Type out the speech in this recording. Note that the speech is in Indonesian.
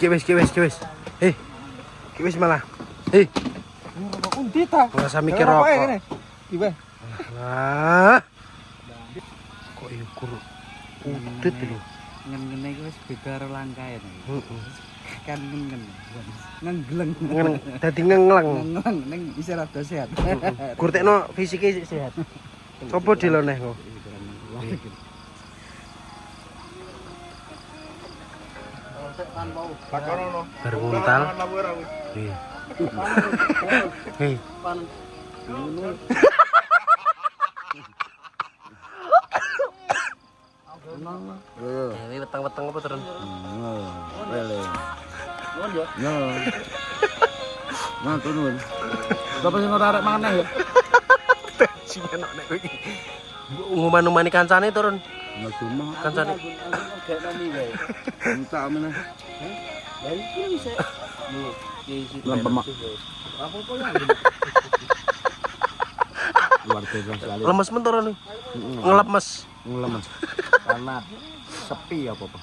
Kiwis. Kiwis malah. Rokok undi ta. Ngerasa mikir rokok. Iwe. Lah. Kok iku udut lho. Ngene iki wis beda karo langkae. Heeh. Kan ngengleng. Dadi ngengleng. Ngengleng ning isih rada sehat. Gurtekno fisike sehat. Sopo diloneh kok? Baru nguntal. Iya. Hei. Ini weteng-weteng apa terus? Nah, turun. Bapak sing ora arek maneh ya. Sing enak nek kowe iki. Nguman-umani kancane turun. Enggak cuma Kancane. Gak nami wae. minta meneh. Lah iki bisa. Lempem. Apa-apa ya. Luar biasa sekali. Lemes men turun. Ngelemes. Ngelemes. Karena sepi apa-apa.